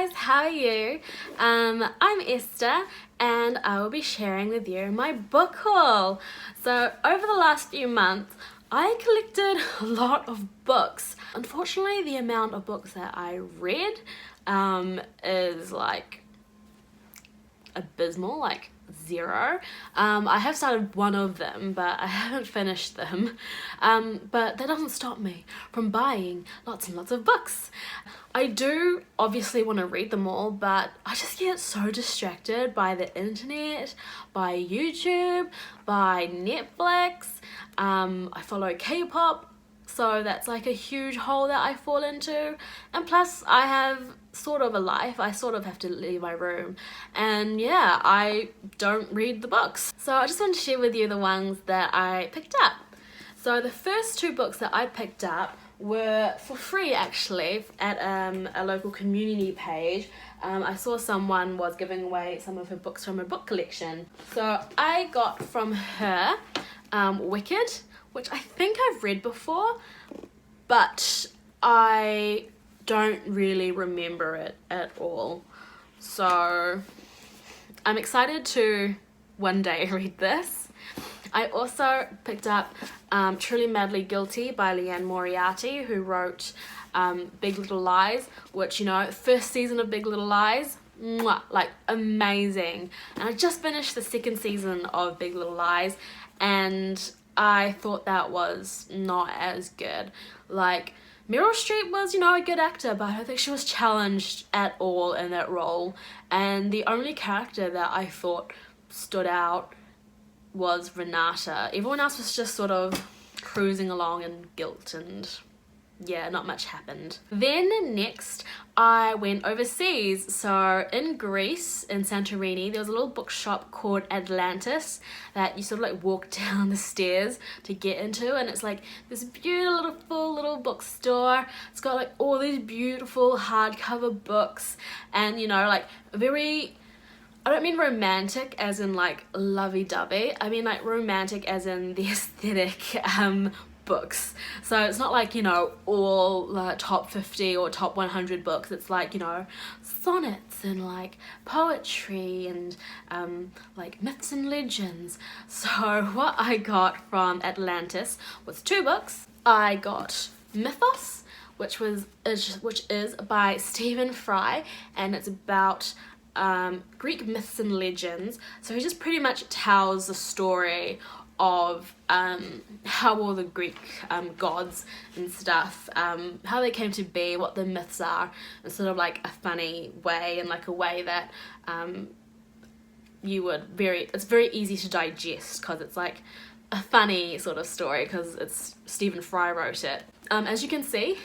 guys, how are you? I'm Esther and I will be sharing with you my book haul. So over the last few months I collected a lot of books. Unfortunately, the amount of books that I read is like abysmal, like zero. I have started one of them, but I haven't finished them. But that doesn't stop me from buying lots and lots of books. I do obviously want to read them all, but I just get so distracted by the internet, by YouTube, by Netflix. I follow K-pop, so that's like a huge hole that I fall into. And plus I have sort of a life. I sort of have to leave my room, and yeah, I don't read the books. So I just want to share with you the ones that I picked up. So the first two books that I picked up were for free actually at a local community page. I saw someone was giving away some of her books from her book collection. So I got from her Wicked, which I think I've read before, but I don't really remember it at all. So I'm excited to one day read this. I also picked up Truly Madly Guilty by Liane Moriarty, who wrote Big Little Lies, which, you know, first season of Big Little Lies, mwah, like amazing. And I just finished the second season of Big Little Lies, and I thought that was not as good. Like, Meryl Streep was, you know, a good actor, but I don't think she was challenged at all in that role. And the only character that I thought stood out was Renata. Everyone else was just sort of cruising along in guilt, and yeah, not much happened. Then next I went overseas. So in Greece, in Santorini, there was a little bookshop called Atlantis that you sort of like walk down the stairs to get into, and it's like this beautiful little bookstore. It's got like all these beautiful hardcover books, and you know, like very, I don't mean romantic as in like lovey-dovey, I mean like romantic as in the aesthetic books. So it's not like, you know, all top 50 or top 100 books. It's like, you know, sonnets and like poetry and like myths and legends. So what I got from Atlantis was two books. I got Mythos, which is by Stephen Fry, and it's about Greek myths and legends. So he just pretty much tells the story of how all the Greek gods and stuff, how they came to be, what the myths are, in sort of like a funny way, and like a way that it's very easy to digest, because it's like a funny sort of story because it's Stephen Fry wrote it. As you can see,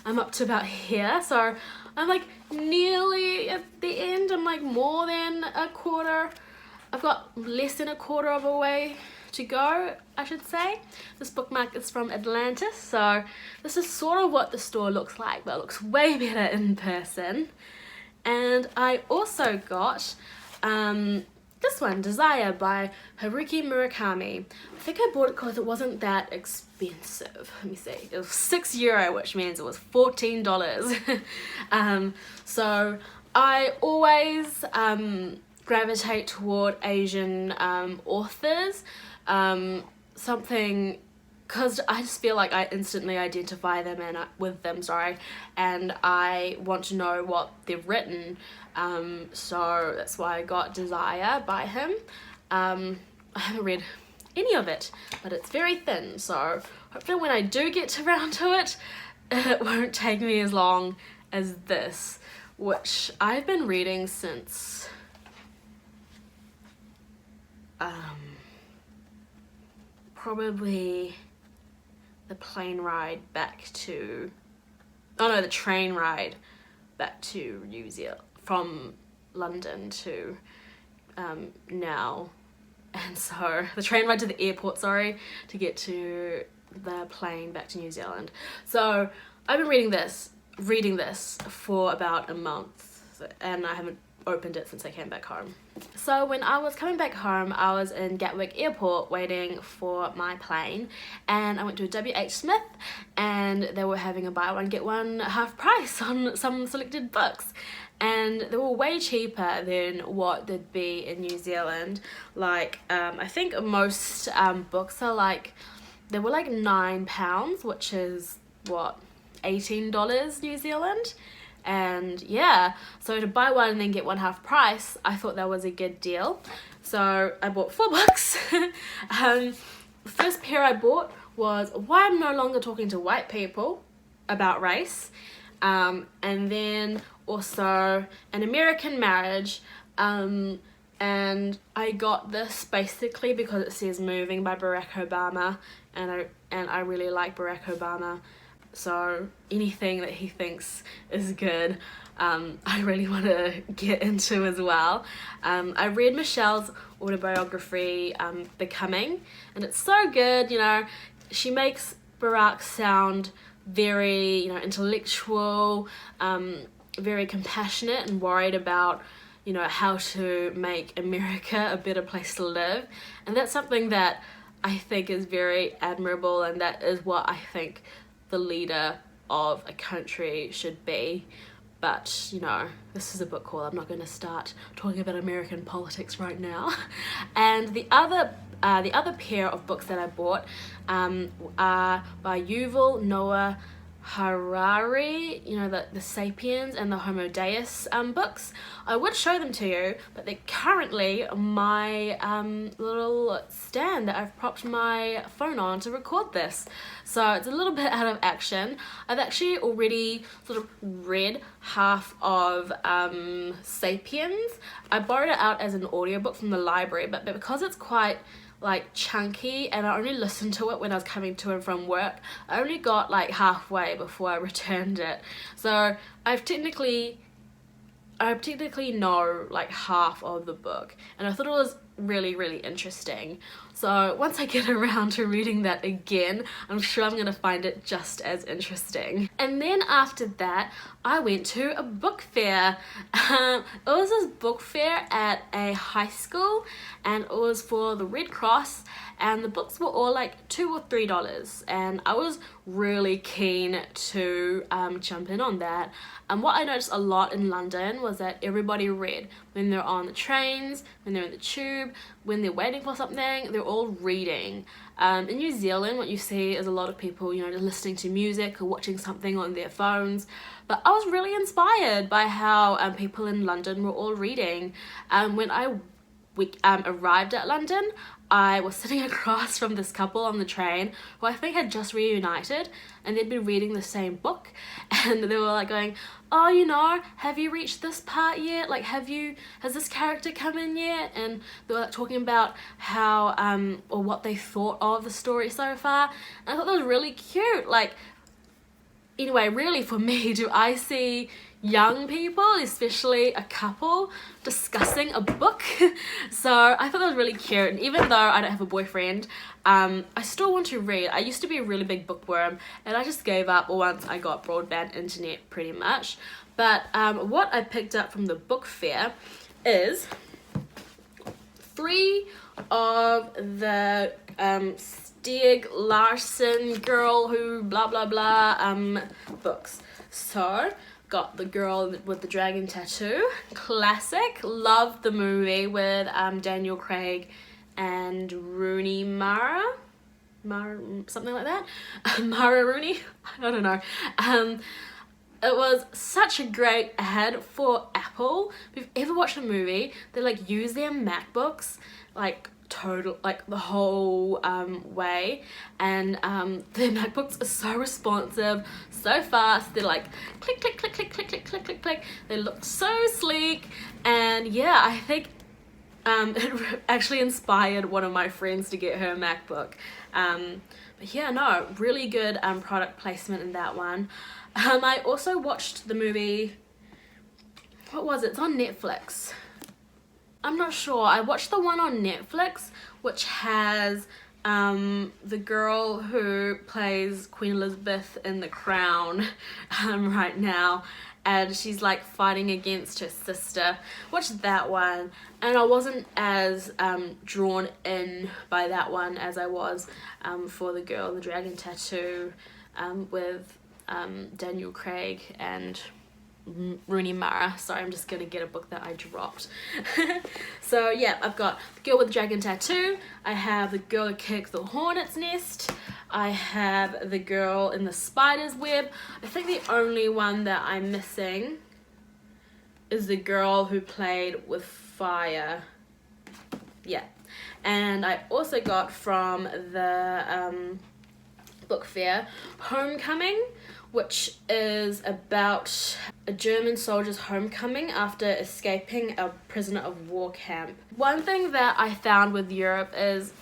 I'm up to about here, so I'm like nearly at the end. I'm like more than a quarter. I've got less than a quarter of a way to go, I should say. This bookmark is from Atlantis, so this is sort of what the store looks like, but it looks way better in person. And I also got this one, Desire by Haruki Murakami. I think I bought it because it wasn't that expensive. Let me see. It was €6, which means it was $14. So I always gravitate toward Asian authors. Something, because I just feel like I instantly identify them with them, and I want to know what they've written. So that's why I got Desire by him. I haven't read any of it, but it's very thin, so hopefully when I do get around to it, it won't take me as long as this, which I've been reading since probably the train ride back to New Zealand, from London to now. And so the train ride to the airport, to get to the plane back to New Zealand. So I've been reading this for about a month. and I haven't opened it since I came back home. So when I was coming back home, I was in Gatwick Airport waiting for my plane, and I went to a WH Smith, and they were having a buy one get one half price on some selected books, and they were way cheaper than what they'd be in New Zealand. Like I think most books are like, they were like £9, which is what, $18 New Zealand. And yeah, so to buy one and then get one half price, I thought that was a good deal. So I bought 4 books. The first pair I bought was Why I'm No Longer Talking to White People, about race. And then also An American Marriage. And I got this basically because it says Moving by Barack Obama, and I really like Barack Obama. So anything that he thinks is good, I really want to get into as well. I read Michelle's autobiography, Becoming, and it's so good. You know, she makes Barack sound very, you know, intellectual, very compassionate and worried about, you know, how to make America a better place to live. And that's something that I think is very admirable, and that is what I think the leader of a country should be. But, you know, this is a book haul. I'm not going to start talking about American politics right now. And the other pair of books that I bought are by Yuval Noah Harari, you know, the Sapiens and the Homo Deus books. I would show them to you, but they're currently my little stand that I've propped my phone on to record this. So it's a little bit out of action. I've actually already sort of read half of Sapiens. I borrowed it out as an audiobook from the library, but because it's quite like chunky and I only listened to it when I was coming to and from work, I only got like halfway before I returned it. So I technically know like half of the book, and I thought it was really interesting. So once I get around to reading that again, I'm sure I'm gonna find it just as interesting. And then after that, I went to a book fair. It was this book fair at a high school, and it was for the Red Cross, and the books were all like $2 or $3, and I was really keen to jump in on that. And what I noticed a lot in London was that everybody read when they're on the trains, when they're in the tube, when they're waiting for something, they're all reading. In New Zealand, what you see is a lot of people, you know, listening to music or watching something on their phones. But I was really inspired by how people in London were all reading. When I arrived at London, I was sitting across from this couple on the train who I think had just reunited, and they'd been reading the same book, and they were like going, oh, you know, have you reached this part yet? Like, has this character come in yet? And they were like talking about how, or what they thought of the story so far. And I thought that was really cute. Like, anyway, really for me, do I see young people, especially a couple, discussing a book. So I thought that was really cute, and even though I don't have a boyfriend, I still want to read. I used to be a really big bookworm, and I just gave up once I got broadband internet pretty much. But what I picked up from the book fair is 3 of the Stieg Larsson Girl Who Blah Blah Blah books. So got The Girl with the Dragon Tattoo, classic. Loved the movie with Daniel Craig and Rooney Mara, something like that. Mara Rooney, I don't know. It was such a great ad for Apple. If you've ever watched a movie, they like use their MacBooks like the whole way, and the MacBooks are so responsive, so fast. They're like click click click click click click click click click. They look so sleek, and yeah, I think it actually inspired one of my friends to get her MacBook. But yeah, no, really good product placement in that one. I also watched the movie, what was it? It's on Netflix. I'm not sure. I watched the one on Netflix which has the girl who plays Queen Elizabeth in The Crown right now, and she's like fighting against her sister. Watched that one, and I wasn't as drawn in by that one as I was for The Girl with the Dragon Tattoo with Daniel Craig and Rooney Mara. Sorry, I'm just gonna get a book that I dropped. So yeah, I've got The Girl with the Dragon Tattoo, I have The Girl Who Kicked the Hornet's Nest, I have The Girl in the Spider's Web. I think the only one that I'm missing is The Girl Who Played with Fire. Yeah. And I also got from the book fair Homecoming, which is about a German soldier's homecoming after escaping a prisoner of war camp. One thing that I found with Europe is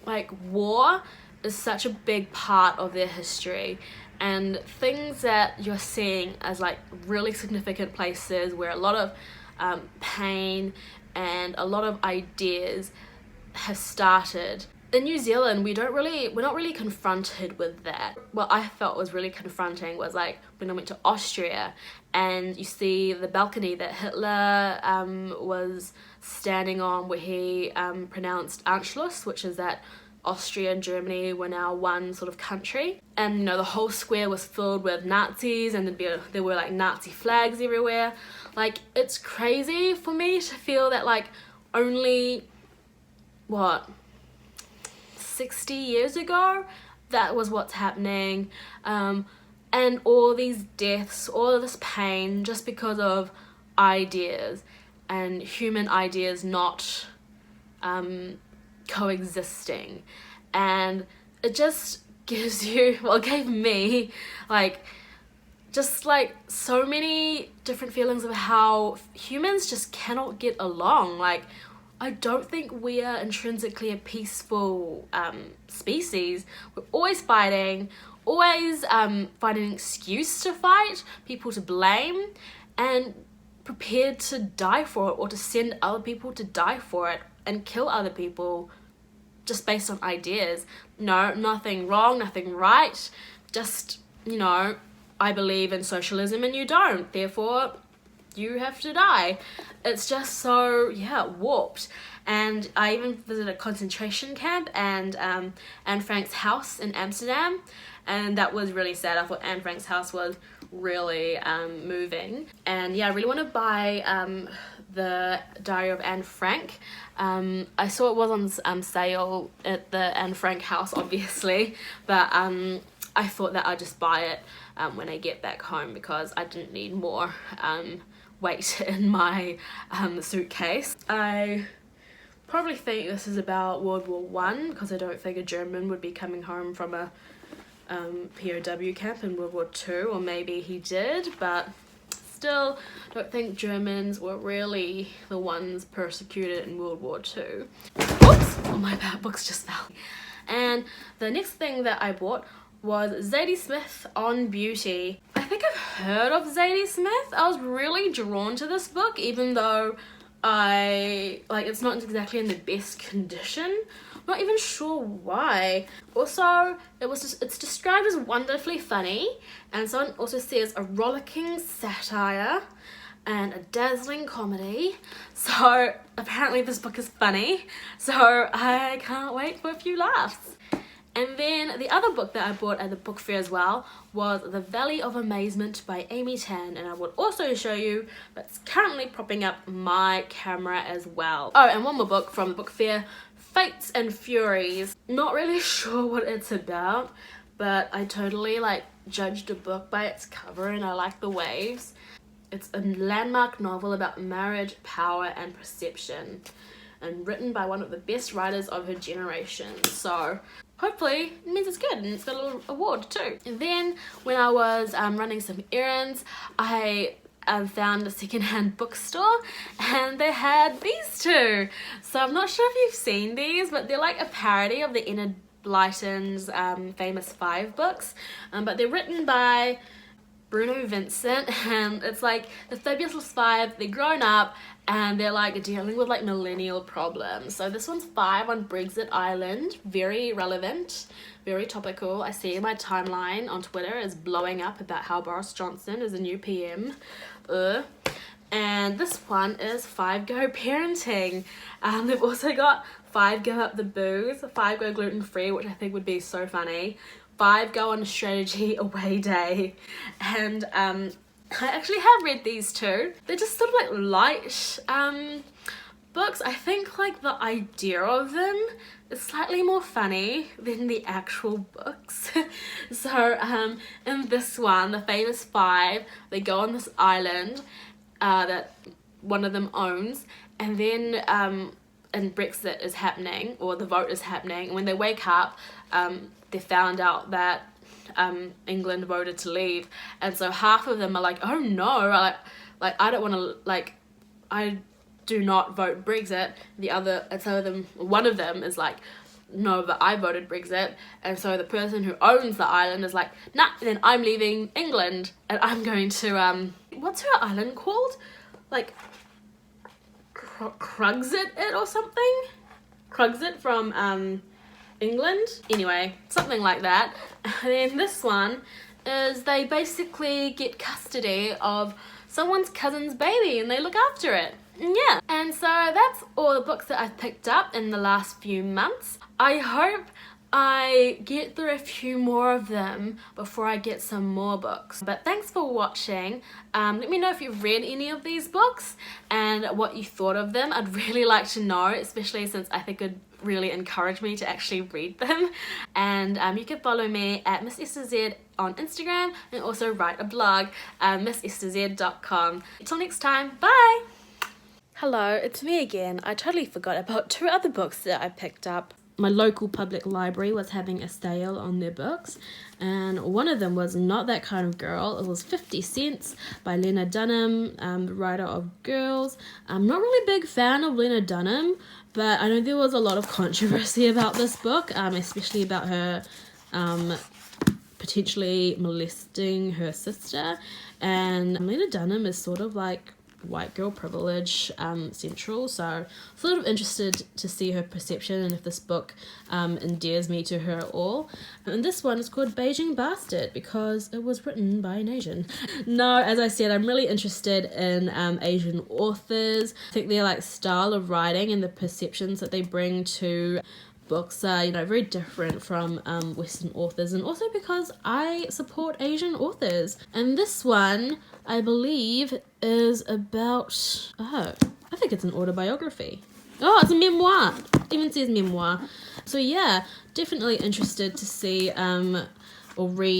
like war is such a big part of their history, and things that you're seeing as like really significant places where a lot of pain and a lot of ideas have started. In New Zealand, we're not really confronted with that. What I felt was really confronting was like when I went to Austria and you see the balcony that Hitler was standing on, where he pronounced Anschluss, which is that Austria and Germany were now one sort of country. And you know, the whole square was filled with Nazis, and there were like Nazi flags everywhere. Like, it's crazy for me to feel that like only, what, 60 years ago that was what's happening, and all these deaths, all of this pain, just because of ideas and human ideas not coexisting. And it just gives you, well, it gave me like just like so many different feelings of how humans just cannot get along. Like, I don't think we are intrinsically a peaceful species. We're always fighting, always finding an excuse to fight, people to blame, and prepared to die for it, or to send other people to die for it and kill other people just based on ideas. No, nothing wrong, nothing right, just, you know, I believe in socialism and you don't, therefore you have to die. It's just so, yeah, warped. And I even visited a concentration camp and Anne Frank's house in Amsterdam, and that was really sad. I thought Anne Frank's house was really moving. And yeah, I really want to buy the Diary of Anne Frank. I saw it was on sale at the Anne Frank house, obviously, but I thought that I'd just buy it when I get back home, because I didn't need more weight in my suitcase. I probably think this is about World War One, because I don't think a German would be coming home from a POW camp in World War Two, or maybe he did, but still don't think Germans were really the ones persecuted in World War Two. Oops! Oh my bad, books just fell. And the next thing that I bought was Zadie Smith on Beauty. I think I've heard of Zadie Smith. I was really drawn to this book, even though it's not exactly in the best condition. I'm not even sure why. Also, it's described as wonderfully funny, and someone also says a rollicking satire and a dazzling comedy. So apparently this book is funny, so I can't wait for a few laughs. And then the other book that I bought at the book fair as well was The Valley of Amazement by Amy Tan, and I will also show you, but it's currently propping up my camera as well. Oh, and one more book from the book fair, Fates and Furies. Not really sure what it's about, but I totally judged a book by its cover, and I like the waves. It's a landmark novel about marriage, power, and perception, and written by one of the best writers of her generation. So hopefully it means it's good, and it's got a little award too. And then when I was running some errands, I found a secondhand bookstore, and they had these two. So I'm not sure if you've seen these, but they're like a parody of the Enid Blyton's famous 5 books, but they're written by Bruno Vincent, and it's like the Fabulous Five. They're grown up and they're like dealing with like millennial problems. So this one's 5 on Brexit Island. Very relevant, very topical. I see my timeline on Twitter is blowing up about how Boris Johnson is a new PM. And this one is 5 Go Parenting. They've also got 5 Go Up the Booze, 5 Go Gluten Free, which I think would be so funny, 5 Go on a Strategy Away Day, and I actually have read these too. They're just sort of like light books. I think like the idea of them is slightly more funny than the actual books. So in this one, the Famous 5, they go on this island that one of them owns, and then and Brexit is happening, or the vote is happening, and when they wake up they found out that England voted to leave, and so half of them are like, oh no, like I don't want to, like I do not vote Brexit. The other, and some of them, one of them is like, no, but I voted Brexit. And so the person who owns the island is like, nah, then I'm leaving England and I'm going to what's her island called, like Cruxit it or something, Cruxit from England, anyway, something like that. And then this one is they basically get custody of someone's cousin's baby and they look after it. Yeah, and so that's all the books that I've picked up in the last few months. I hope I get through a few more of them before I get some more books. But thanks for watching. Let me know if you've read any of these books and what you thought of them. I'd really like to know, especially since I think it'd really encourage me to actually read them. And you can follow me at Miss Esther Z on Instagram, and also write a blog, MissEstherZ.com. Until next time, bye! Hello, it's me again. I totally forgot about 2 other books that I picked up. My local public library was having a sale on their books, and one of them was Not That Kind of Girl. It was 50 cents by Lena Dunham, the writer of Girls. I'm not really a big fan of Lena Dunham, but I know there was a lot of controversy about this book, especially about her potentially molesting her sister. And Lena Dunham is sort of like white girl privilege central, so sort of interested to see her perception and if this book endears me to her at all. And this one is called Beijing Bastard because it was written by an Asian. No, as I said, I'm really interested in Asian authors. I think their like style of writing and the perceptions that they bring to books are, you know, very different from Western authors, and also because I support Asian authors. And this one, I believe, is about, I think it's an autobiography. Oh, it's a memoir. It even says memoir. So yeah, definitely interested to see or read